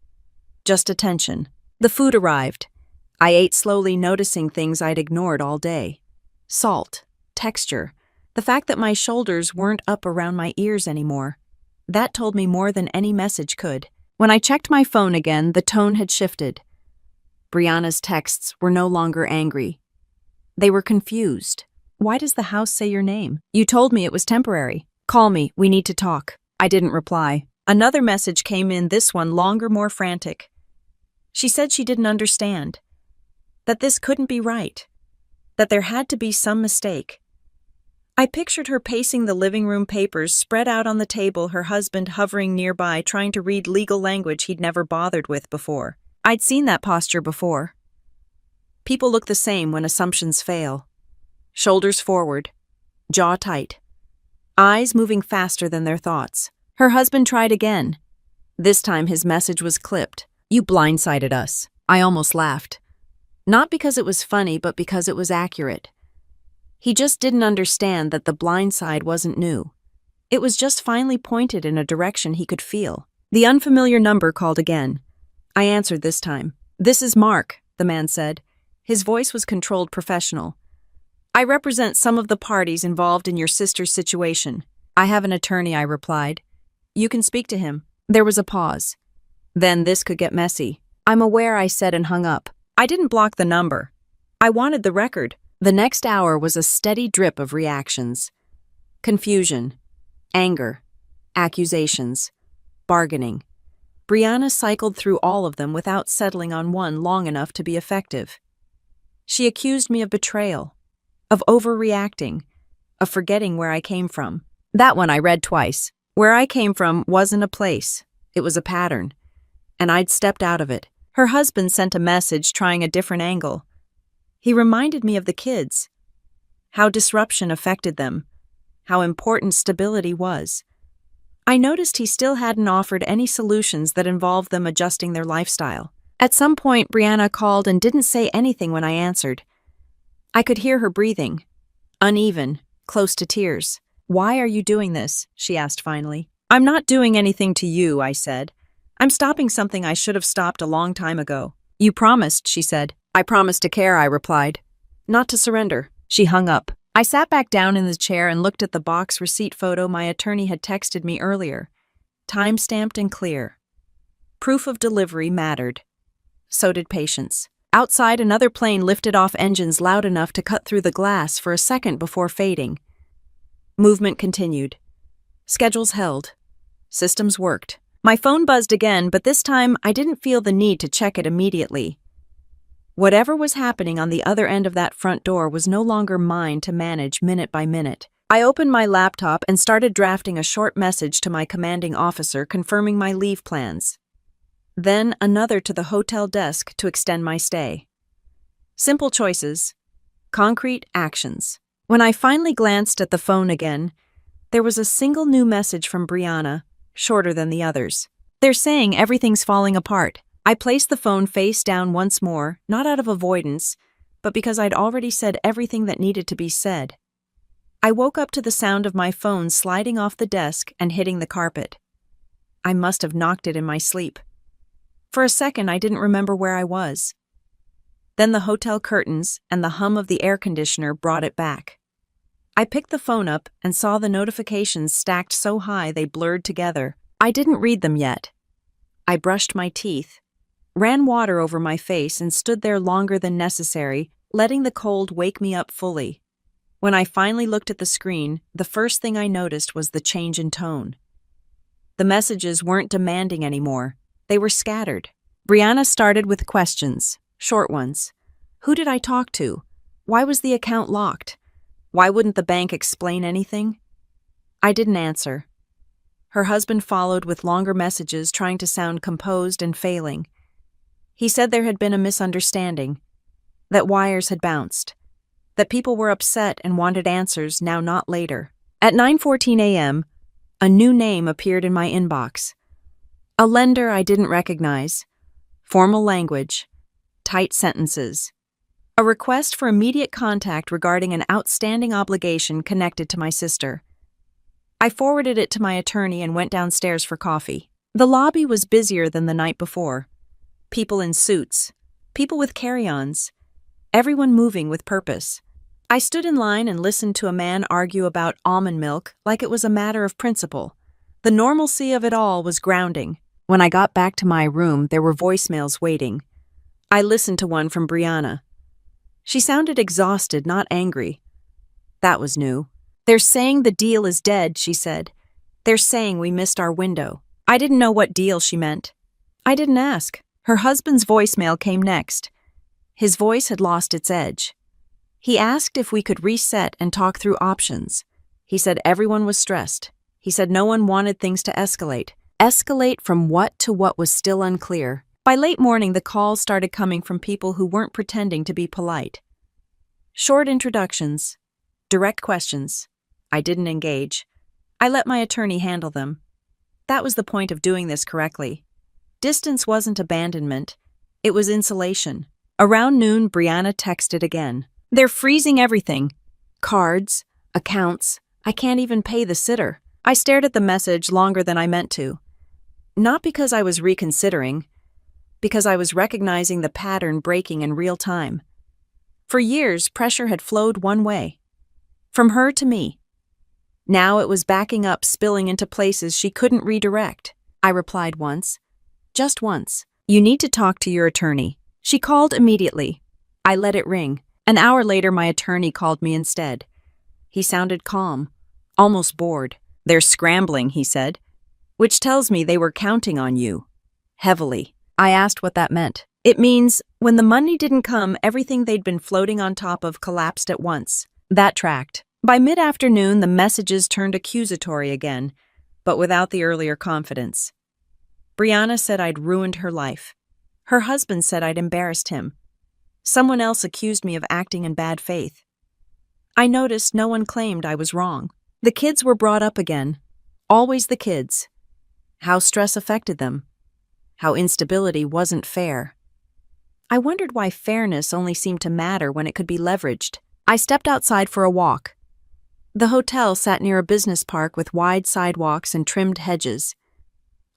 Just attention. The food arrived. I ate slowly, noticing things I'd ignored all day. Salt. Texture. The fact that my shoulders weren't up around my ears anymore. That told me more than any message could. When I checked my phone again, the tone had shifted. Brianna's texts were no longer angry. They were confused. Why does the house say your name? You told me it was temporary. Call me, we need to talk. I didn't reply. Another message came in, this one longer, more frantic. She said she didn't understand. That this couldn't be right. That there had to be some mistake. I pictured her pacing the living room, papers spread out on the table, her husband hovering nearby, trying to read legal language he'd never bothered with before. I'd seen that posture before. People look the same when assumptions fail. Shoulders forward, jaw tight, eyes moving faster than their thoughts. Her husband tried again. This time his message was clipped. You blindsided us. I almost laughed. Not because it was funny, but because it was accurate. He just didn't understand that the blind side wasn't new. It was just finally pointed in a direction he could feel. The unfamiliar number called again. I answered this time. This is Mark, the man said. His voice was controlled, professional. I represent some of the parties involved in your sister's situation. I have an attorney, I replied. You can speak to him. There was a pause. Then this could get messy. I'm aware, I said and hung up. I didn't block the number. I wanted the record. The next hour was a steady drip of reactions. Confusion, anger, accusations, bargaining. Brianna cycled through all of them without settling on one long enough to be effective. She accused me of betrayal, of overreacting, of forgetting where I came from. That one I read twice. Where I came from wasn't a place. It was a pattern. And I'd stepped out of it. Her husband sent a message trying a different angle. He reminded me of the kids, how disruption affected them, how important stability was. I noticed he still hadn't offered any solutions that involved them adjusting their lifestyle. At some point, Brianna called and didn't say anything when I answered. I could hear her breathing, uneven, close to tears. Why are you doing this? She asked finally. I'm not doing anything to you, I said. I'm stopping something I should have stopped a long time ago. You promised, she said. I promised to care, I replied. Not to surrender. She hung up. I sat back down in the chair and looked at the box receipt photo my attorney had texted me earlier. Time-stamped and clear. Proof of delivery mattered. So did patience. Outside, another plane lifted off engines loud enough to cut through the glass for a second before fading. Movement continued. Schedules held. Systems worked. My phone buzzed again, but this time I didn't feel the need to check it immediately. Whatever was happening on the other end of that front door was no longer mine to manage minute by minute. I opened my laptop and started drafting a short message to my commanding officer confirming my leave plans. Then another to the hotel desk to extend my stay. Simple choices, concrete actions. When I finally glanced at the phone again, there was a single new message from Brianna, shorter than the others. They're saying everything's falling apart. I placed the phone face down once more, not out of avoidance, but because I'd already said everything that needed to be said. I woke up to the sound of my phone sliding off the desk and hitting the carpet. I must have knocked it in my sleep. For a second, I didn't remember where I was. Then the hotel curtains and the hum of the air conditioner brought it back. I picked the phone up and saw the notifications stacked so high they blurred together. I didn't read them yet. I brushed my teeth, ran water over my face, and stood there longer than necessary, letting the cold wake me up fully. When I finally looked at the screen, the first thing I noticed was the change in tone. The messages weren't demanding anymore. They were scattered. Brianna started with questions, short ones. Who did I talk to? Why was the account locked? Why wouldn't the bank explain anything? I didn't answer. Her husband followed with longer messages trying to sound composed and failing. He said there had been a misunderstanding, that wires had bounced, that people were upset and wanted answers now, not later. At 9:14 a.m., a new name appeared in my inbox. A lender I didn't recognize. Formal language. Tight sentences. A request for immediate contact regarding an outstanding obligation connected to my sister. I forwarded it to my attorney and went downstairs for coffee. The lobby was busier than the night before. People in suits. People with carry-ons. Everyone moving with purpose. I stood in line and listened to a man argue about almond milk like it was a matter of principle. The normalcy of it all was grounding. When I got back to my room, there were voicemails waiting. I listened to one from Brianna. She sounded exhausted, not angry. That was new. They're saying the deal is dead, she said. They're saying we missed our window. I didn't know what deal she meant. I didn't ask. Her husband's voicemail came next. His voice had lost its edge. He asked if we could reset and talk through options. He said everyone was stressed. He said no one wanted things to escalate. Escalate from what to what was still unclear. By late morning, the calls started coming from people who weren't pretending to be polite. Short introductions, direct questions. I didn't engage. I let my attorney handle them. That was the point of doing this correctly. Distance wasn't abandonment. It was insulation. Around noon, Brianna texted again. They're freezing everything. Cards, accounts. I can't even pay the sitter. I stared at the message longer than I meant to. Not because I was reconsidering, because I was recognizing the pattern breaking in real time. For years, pressure had flowed one way, from her to me. Now it was backing up, spilling into places she couldn't redirect. I replied once, just once. You need to talk to your attorney. She called immediately. I let it ring. An hour later, my attorney called me instead. He sounded calm, almost bored. They're scrambling, he said, which tells me they were counting on you. Heavily. I asked what that meant. It means when the money didn't come, everything they'd been floating on top of collapsed at once. That tracked. By mid-afternoon, the messages turned accusatory again, but without the earlier confidence. Brianna said I'd ruined her life. Her husband said I'd embarrassed him. Someone else accused me of acting in bad faith. I noticed no one claimed I was wrong. The kids were brought up again. Always the kids. How stress affected them. How instability wasn't fair. I wondered why fairness only seemed to matter when it could be leveraged. I stepped outside for a walk. The hotel sat near a business park with wide sidewalks and trimmed hedges.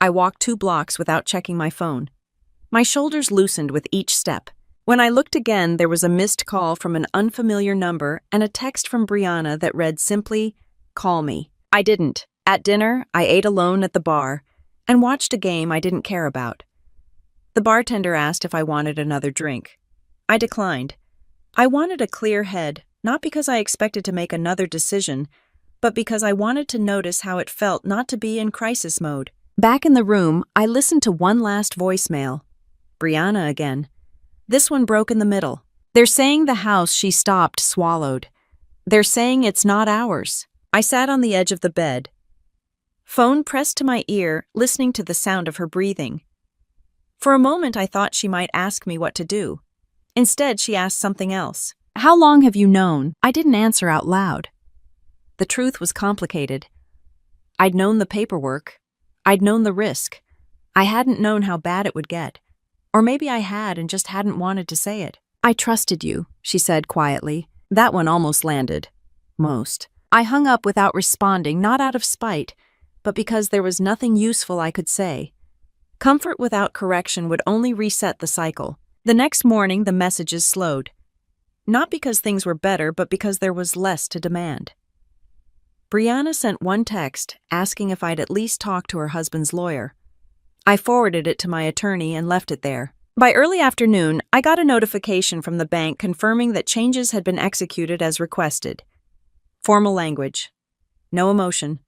I walked 2 blocks without checking my phone. My shoulders loosened with each step. When I looked again, there was a missed call from an unfamiliar number and a text from Brianna that read simply, "Call me." I didn't. At dinner, I ate alone at the bar and watched a game I didn't care about. The bartender asked if I wanted another drink. I declined. I wanted a clear head, not because I expected to make another decision, but because I wanted to notice how it felt not to be in crisis mode. Back in the room, I listened to one last voicemail. Brianna again. This one broke in the middle. They're saying the house she stopped swallowed. They're saying it's not ours. I sat on the edge of the bed, phone pressed to my ear, listening to the sound of her breathing. For a moment I thought she might ask me what to do. Instead, she asked something else. "How long have you known?" I didn't answer out loud. The truth was complicated. I'd known the paperwork. I'd known the risk. I hadn't known how bad it would get. Or maybe I had and just hadn't wanted to say it. "I trusted you," she said quietly. That one almost landed. Most. I hung up without responding, not out of spite, but because there was nothing useful I could say. Comfort without correction would only reset the cycle. The next morning, the messages slowed. Not because things were better, but because there was less to demand. Brianna sent one text, asking if I'd at least talk to her husband's lawyer. I forwarded it to my attorney and left it there. By early afternoon, I got a notification from the bank confirming that changes had been executed as requested. Formal language. No emotion.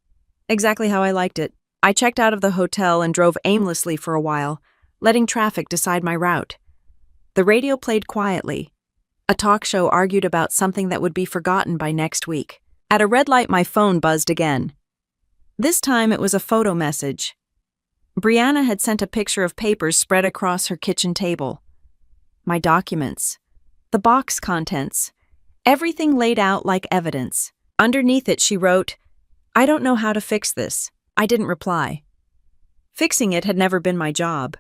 Exactly how I liked it. I checked out of the hotel and drove aimlessly for a while, letting traffic decide my route. The radio played quietly. A talk show argued about something that would be forgotten by next week. At a red light, my phone buzzed again. This time it was a photo message. Brianna had sent a picture of papers spread across her kitchen table. My documents. The box contents. Everything laid out like evidence. Underneath it she wrote, "I don't know how to fix this." I didn't reply. Fixing it had never been my job.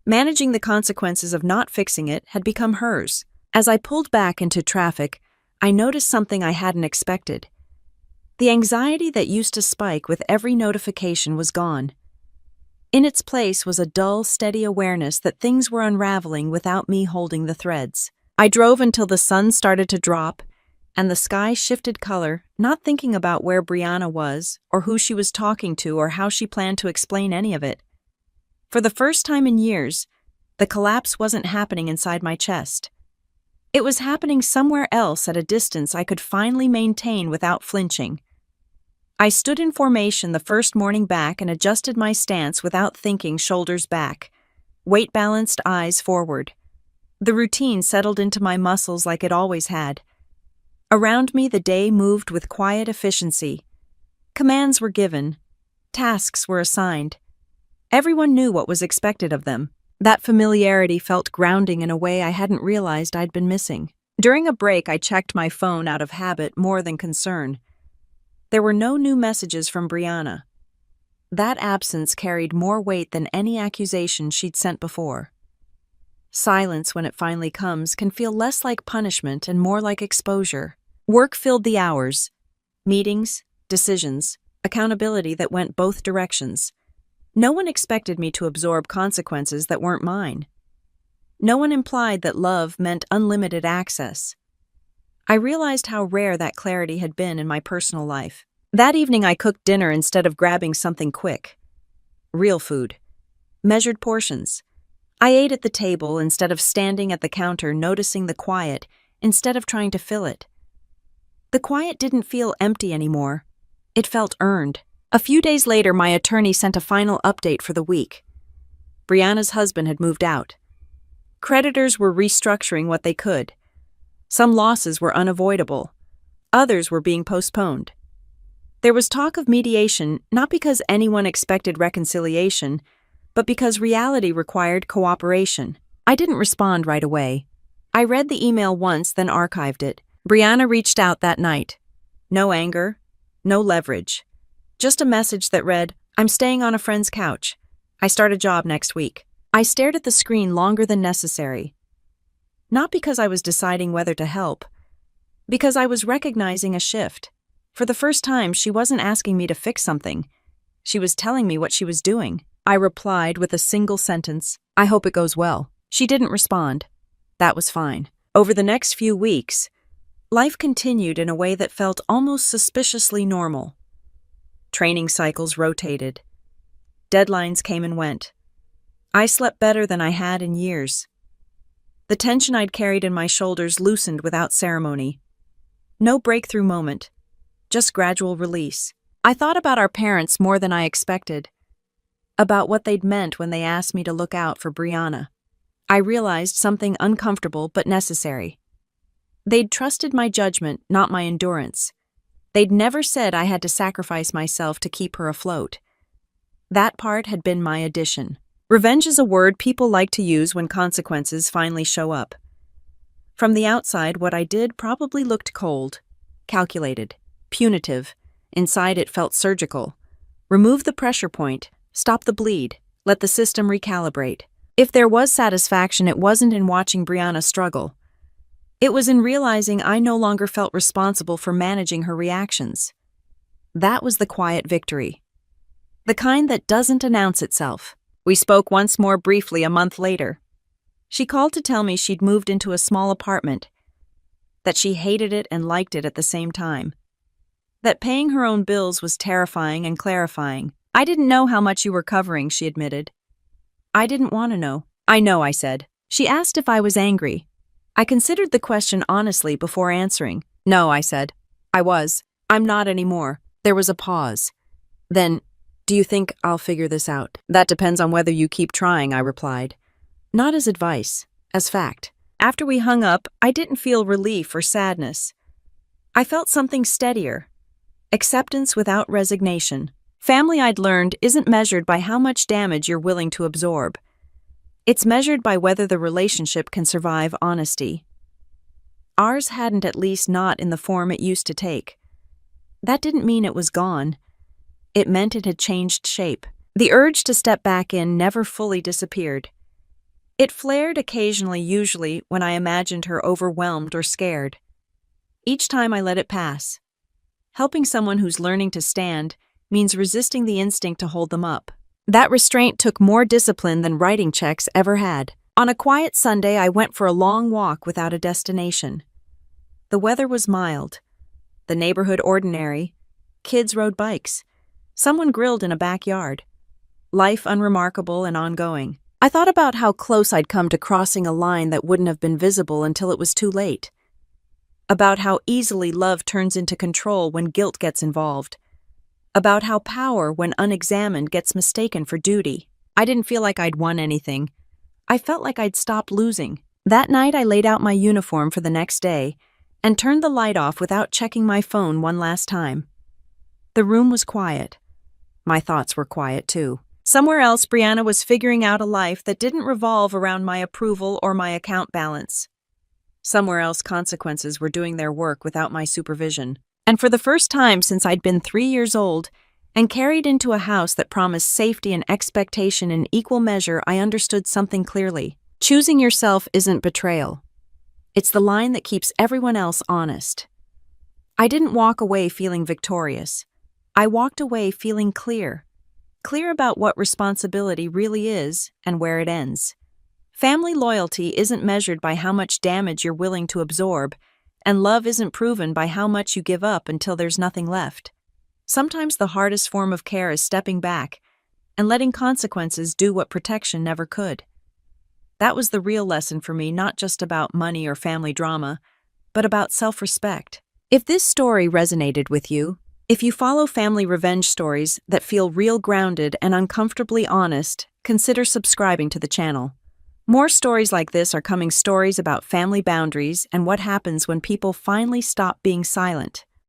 Managing the consequences of not fixing it had become hers. As I pulled back into traffic, I noticed something I hadn't expected. The anxiety that used to spike with every notification was gone. In its place was a dull, steady awareness that things were unraveling without me holding the threads. I drove until the sun started to drop, and the sky shifted color, not thinking about where Brianna was, or who she was talking to, or how she planned to explain any of it. For the first time in years, the collapse wasn't happening inside my chest. It was happening somewhere else at a distance I could finally maintain without flinching. I stood in formation the first morning back and adjusted my stance without thinking, shoulders back, weight-balanced, eyes forward. The routine settled into my muscles like it always had. Around me, the day moved with quiet efficiency. Commands were given. Tasks were assigned. Everyone knew what was expected of them. That familiarity felt grounding in a way I hadn't realized I'd been missing. During a break, I checked my phone out of habit more than concern. There were no new messages from Brianna. That absence carried more weight than any accusation she'd sent before. Silence, when it finally comes, can feel less like punishment and more like exposure. Work filled the hours. Meetings, decisions, accountability that went both directions. No one expected me to absorb consequences that weren't mine. No one implied that love meant unlimited access. I realized how rare that clarity had been in my personal life. That evening I cooked dinner instead of grabbing something quick. Real food. Measured portions. I ate at the table instead of standing at the counter, noticing the quiet instead of trying to fill it. The quiet didn't feel empty anymore. It felt earned. A few days later, my attorney sent a final update for the week. Brianna's husband had moved out. Creditors were restructuring what they could. Some losses were unavoidable. Others were being postponed. There was talk of mediation, not because anyone expected reconciliation, but because reality required cooperation. I didn't respond right away. I read the email once, then archived it. Brianna reached out that night. No anger, no leverage. Just a message that read, "I'm staying on a friend's couch. I start a job next week." I stared at the screen longer than necessary. Not because I was deciding whether to help, because I was recognizing a shift. For the first time, she wasn't asking me to fix something. She was telling me what she was doing. I replied with a single sentence, "I hope it goes well." She didn't respond. That was fine. Over the next few weeks, life continued in a way that felt almost suspiciously normal. Training cycles rotated. Deadlines came and went. I slept better than I had in years. The tension I'd carried in my shoulders loosened without ceremony. No breakthrough moment, just gradual release. I thought about our parents more than I expected, about what they'd meant when they asked me to look out for Brianna. I realized something uncomfortable but necessary. They'd trusted my judgment, not my endurance. They'd never said I had to sacrifice myself to keep her afloat. That part had been my addition. Revenge is a word people like to use when consequences finally show up. From the outside, what I did probably looked cold, calculated, punitive. Inside, it felt surgical. Remove the pressure point, stop the bleed, let the system recalibrate. If there was satisfaction, it wasn't in watching Brianna struggle. It was in realizing I no longer felt responsible for managing her reactions. That was the quiet victory. The kind that doesn't announce itself. We spoke once more briefly a month later. She called to tell me she'd moved into a small apartment, that she hated it and liked it at the same time, that paying her own bills was terrifying and clarifying. I didn't know how much you were covering, she admitted. I didn't want to know. I know, I said. She asked if I was angry. I considered the question honestly before answering. No, I said. I was. I'm not anymore. There was a pause. Then, do you think I'll figure this out? That depends on whether you keep trying, I replied. Not as advice, as fact. After we hung up, I didn't feel relief or sadness. I felt something steadier. Acceptance without resignation. Family, I'd learned, isn't measured by how much damage you're willing to absorb. It's measured by whether the relationship can survive honesty. Ours hadn't, at least not in the form it used to take. That didn't mean it was gone. It meant it had changed shape. The urge to step back in never fully disappeared. It flared occasionally, usually when I imagined her overwhelmed or scared. Each time I let it pass. Helping someone who's learning to stand means resisting the instinct to hold them up. That restraint took more discipline than writing checks ever had. On a quiet Sunday, I went for a long walk without a destination. The weather was mild. The neighborhood ordinary. Kids rode bikes. Someone grilled in a backyard. Life unremarkable and ongoing. I thought about how close I'd come to crossing a line that wouldn't have been visible until it was too late. About how easily love turns into control when guilt gets involved. About how power, when unexamined, gets mistaken for duty. I didn't feel like I'd won anything. I felt like I'd stopped losing. That night, I laid out my uniform for the next day and turned the light off without checking my phone one last time. The room was quiet. My thoughts were quiet, too. Somewhere else, Brianna was figuring out a life that didn't revolve around my approval or my account balance. Somewhere else, consequences were doing their work without my supervision. And for the first time since I'd been 3 years old and carried into a house that promised safety and expectation in equal measure, I understood something clearly. Choosing yourself isn't betrayal. It's the line that keeps everyone else honest. I didn't walk away feeling victorious. I walked away feeling clear. Clear about what responsibility really is and where it ends. Family loyalty isn't measured by how much damage you're willing to absorb, and love isn't proven by how much you give up until there's nothing left. Sometimes the hardest form of care is stepping back and letting consequences do what protection never could. That was the real lesson for me, not just about money or family drama, but about self-respect. If this story resonated with you, if you follow family revenge stories that feel real, grounded, and uncomfortably honest, consider subscribing to the channel. More stories like this are coming, stories about family boundaries and what happens when people finally stop being silent.